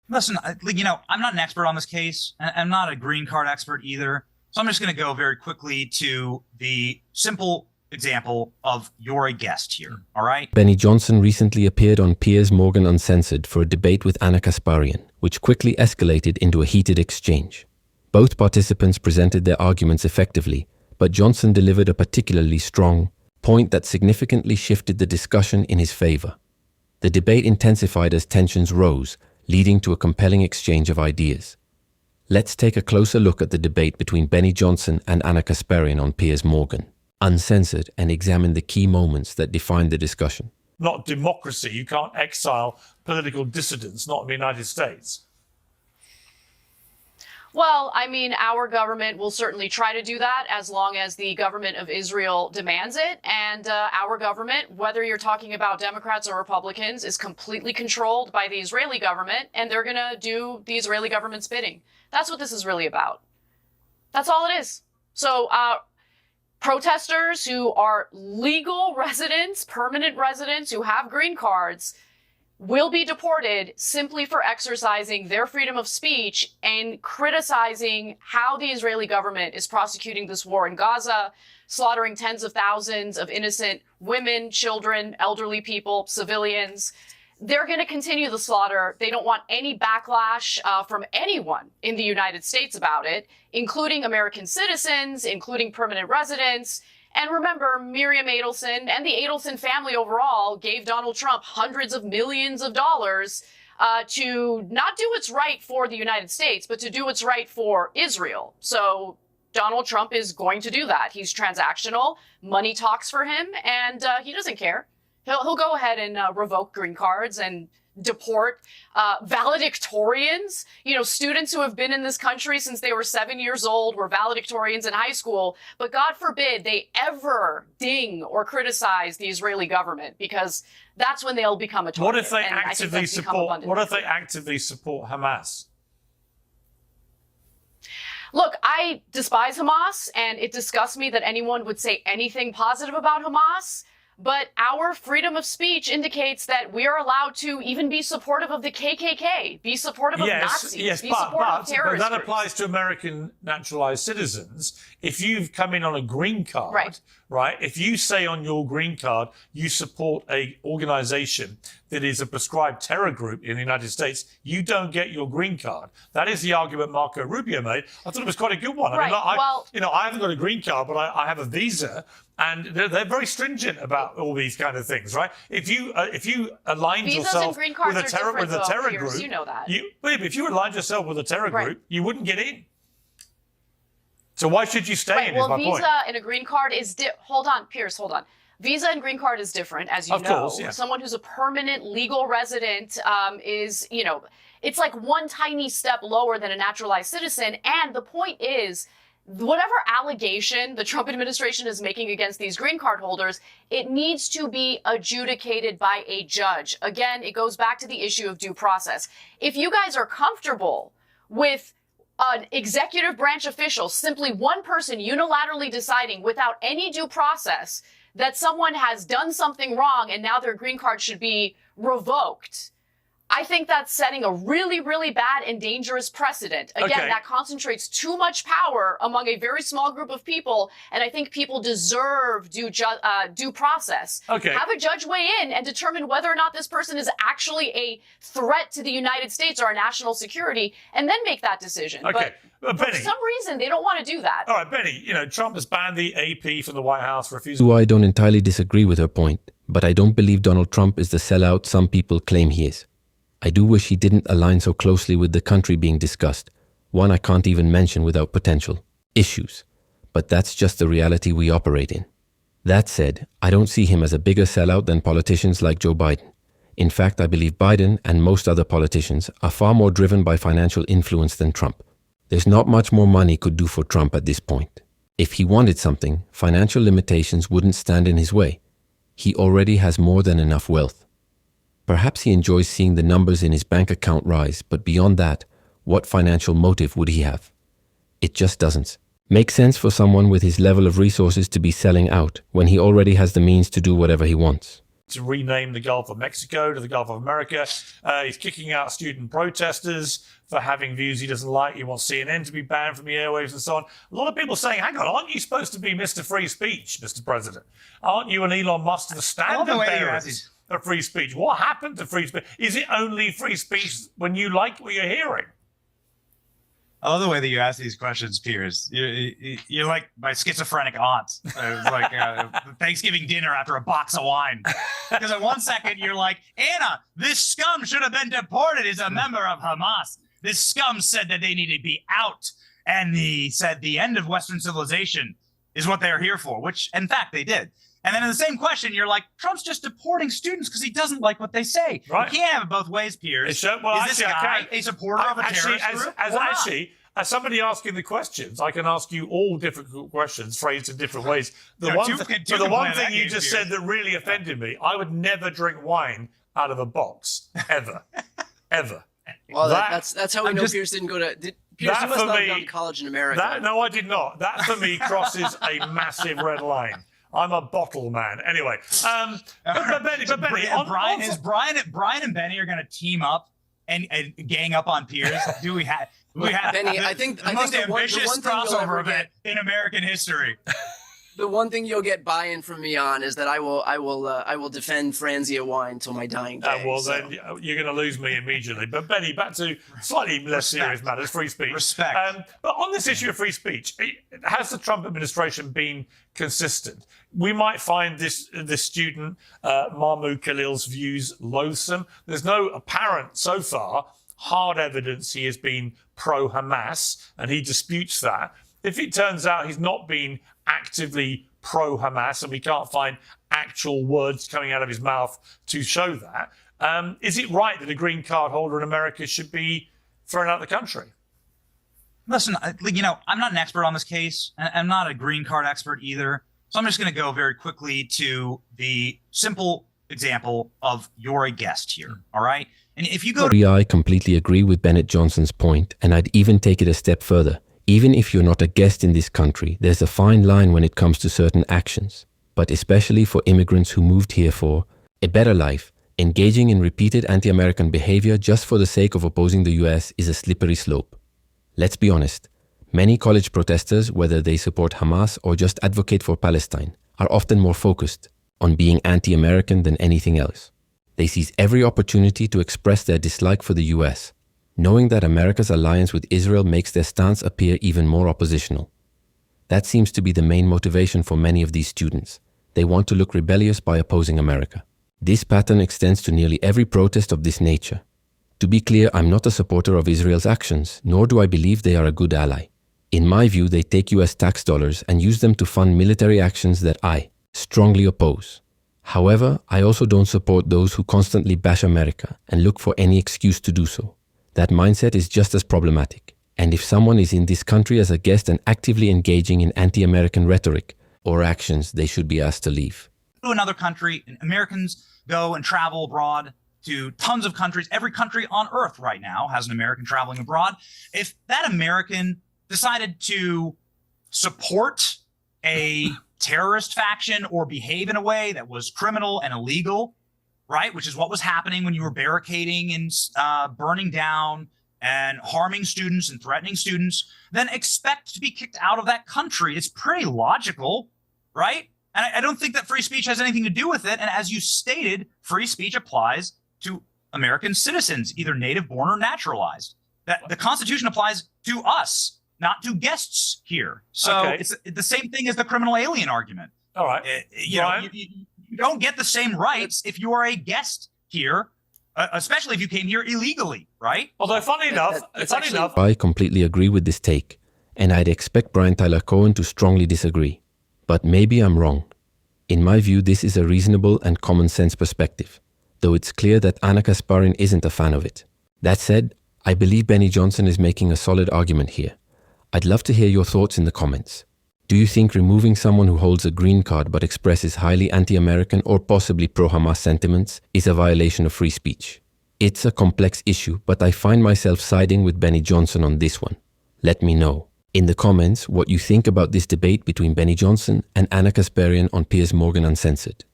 Listen, I'm not an expert on this case, and I'm not a green card expert either. So I'm just going to go very quickly to the simple example of you're a guest here. All right. Benny Johnson recently appeared on Piers Morgan Uncensored for a debate with Ana Kasparian, which quickly escalated into a heated exchange. Both participants presented their arguments effectively, but Johnson delivered a particularly strong point that significantly shifted the discussion in his favor. The debate intensified as tensions rose, leading to a compelling exchange of ideas. Let's take a closer look at the debate between Benny Johnson and Ana Kasparian on Piers Morgan Uncensored and examine the key moments that defined the discussion. Not democracy. You can't exile political dissidents, not in the United States. Well, I mean, our government will certainly try to do that as long as the government of Israel demands it. And our government, whether you're talking about Democrats or Republicans, is completely controlled by the Israeli government, and they're going to do the Israeli government's bidding. That's what this is really about. That's all it is. So protesters who are legal residents, permanent residents who have green cards, will be deported simply for exercising their freedom of speech and criticizing how the Israeli government is prosecuting this war in Gaza, slaughtering tens of thousands of innocent women, children, elderly people, civilians. They're going to continue the slaughter. They don't want any backlash from anyone in the United States about it, including American citizens, including permanent residents. And remember, Miriam Adelson and the Adelson family overall gave Donald Trump hundreds of millions of dollars to not do what's right for the United States, but to do what's right for Israel. So Donald Trump is going to do that. He's transactional. Money talks for him, and he doesn't care. He'll go ahead and revoke green cards and deport valedictorians, students who have been in this country since they were 7 years old, were valedictorians in high school. But God forbid they ever ding or criticize the Israeli government, because that's when they'll become a target. What if they actively support? What if they actively support Hamas? Look, I despise Hamas, and it disgusts me that anyone would say anything positive about Hamas. But our freedom of speech indicates that we are allowed to even be supportive of the KKK, be supportive of Nazis, be supportive of terrorists. But that applies to American naturalized citizens. If you've come in on a green card, right? If you say on your green card you support a organization that is a prescribed terror group in the United States, you don't get your green card. That is the argument Marco Rubio made. I thought it was quite a good one. I mean, I haven't got a green card, but I have a visa. And they're very stringent about all these kind of things, right? If you aligned yourself with a terror group, you know that. If you aligned yourself with a terror group, you wouldn't get in. So why should you stay in? Well, is my point. visa and a green card is hold on, Piers, hold on. Visa and green card is different, as you know. Of course, yeah. Someone who's a permanent legal resident is, it's like one tiny step lower than a naturalized citizen. And the point is, whatever allegation the Trump administration is making against these green card holders, it needs to be adjudicated by a judge. Again, it goes back to the issue of due process. If you guys are comfortable with an executive branch official, simply one person unilaterally deciding without any due process that someone has done something wrong and now their green card should be revoked, I think that's setting a really, really bad and dangerous precedent. Again, that concentrates too much power among a very small group of people, and I think people deserve due process. Have a judge weigh in and determine whether or not this person is actually a threat to the United States or our national security, and then make that decision. But for some reason, they don't want to do that. All right, Benny, Trump has banned the AP from the White House for refusing. I don't entirely disagree with her point, but I don't believe Donald Trump is the sellout some people claim he is. I do wish he didn't align so closely with the country being discussed, one I can't even mention without potential issues. But that's just the reality we operate in. That said, I don't see him as a bigger sellout than politicians like Joe Biden. In fact, I believe Biden and most other politicians are far more driven by financial influence than Trump. There's not much more money could do for Trump at this point. If he wanted something, financial limitations wouldn't stand in his way. He already has more than enough wealth. Perhaps he enjoys seeing the numbers in his bank account rise, but beyond that, what financial motive would he have? It just doesn't make sense for someone with his level of resources to be selling out when he already has the means to do whatever he wants. to rename the Gulf of Mexico to the Gulf of America. He's kicking out student protesters for having views he doesn't like. He wants CNN to be banned from the airwaves and so on. A lot of people saying, hang on, aren't you supposed to be Mr. Free Speech, Mr. President? Aren't you and Elon Musk the standard bearers of free speech? What happened to free speech? Is it only free speech when you like what you're hearing? I love the way that you ask these questions, Piers. You're like my schizophrenic aunt. It's like Thanksgiving dinner after a box of wine. Because in 1 second, you're like, Anna, this scum should have been deported as a member of Hamas. This scum said that they need to be out. And he said the end of Western civilization is what they're here for, which, in fact, they did. And then in the same question, you're like, Trump's just deporting students because he doesn't like what they say. Right. You can't have it both ways, Piers. Well, is this guy a supporter of a terrorist group? As somebody asking the questions, I can ask you all difficult questions phrased in different ways. The one thing you just said that really offended me, I would never drink wine out of a box, ever, ever. Well, that's how we know Piers didn't go to. Piers, you must not have gone to college in America. No, I did not. That for me crosses a massive red line. I'm a bottle man. Anyway, but Benny, Brian and Benny are going to team up and gang up on Piers. Do we have Benny? I think the most ambitious crossover event in American history. The one thing you'll get buy-in from me on is that I will defend Franzia wine till my dying day. Then you're going to lose me immediately. But Benny, back to slightly less serious matters, free speech. Respect. But on this issue of free speech, has the Trump administration been consistent? We might find this student, Mahmoud Khalil's views loathsome. There's no apparent, so far, hard evidence he has been pro-Hamas, and he disputes that. If it turns out he's not been actively pro-Hamas and we can't find actual words coming out of his mouth to show that, is it right that a green card holder in America should be thrown out of the country? Listen, I'm not an expert on this case. I'm not a green card expert either. So I'm just going to go very quickly to the simple example of you're a guest here, all right? And if you go I completely agree with Bennett Johnson's point, and I'd even take it a step further. Even if you're not a guest in this country, there's a fine line when it comes to certain actions. But especially for immigrants who moved here for a better life, engaging in repeated anti-American behavior just for the sake of opposing the US is a slippery slope. Let's be honest, many college protesters, whether they support Hamas or just advocate for Palestine, are often more focused on being anti-American than anything else. They seize every opportunity to express their dislike for the US, knowing that America's alliance with Israel makes their stance appear even more oppositional. That seems to be the main motivation for many of these students. They want to look rebellious by opposing America. This pattern extends to nearly every protest of this nature. To be clear, I'm not a supporter of Israel's actions, nor do I believe they are a good ally. In my view, they take US tax dollars and use them to fund military actions that I strongly oppose. However, I also don't support those who constantly bash America and look for any excuse to do so. That mindset is just as problematic. And if someone is in this country as a guest and actively engaging in anti-American rhetoric or actions, they should be asked to leave. To another country, and Americans go and travel abroad to tons of countries. Every country on earth right now has an American traveling abroad. If that American decided to support a terrorist faction or behave in a way that was criminal and illegal, right, which is what was happening when you were barricading and burning down and harming students and threatening students, then expect to be kicked out of that country. It's pretty logical, right? And I don't think that free speech has anything to do with it. And as you stated, free speech applies to American citizens, either native born or naturalized. That the Constitution applies to us, not to guests here. So it's the same thing as the criminal alien argument. All right. You don't get the same rights if you are a guest here, especially if you came here illegally, right? Although, funny enough, I completely agree with this take, and I'd expect Brian Tyler Cohen to strongly disagree. But maybe I'm wrong. In my view, this is a reasonable and common sense perspective, though it's clear that Ana Kasparian isn't a fan of it. That said, I believe Benny Johnson is making a solid argument here. I'd love to hear your thoughts in the comments. Do you think removing someone who holds a green card but expresses highly anti-American or possibly pro-Hamas sentiments is a violation of free speech? It's a complex issue, but I find myself siding with Benny Johnson on this one. Let me know in the comments what you think about this debate between Benny Johnson and Ana Kasparian on Piers Morgan Uncensored.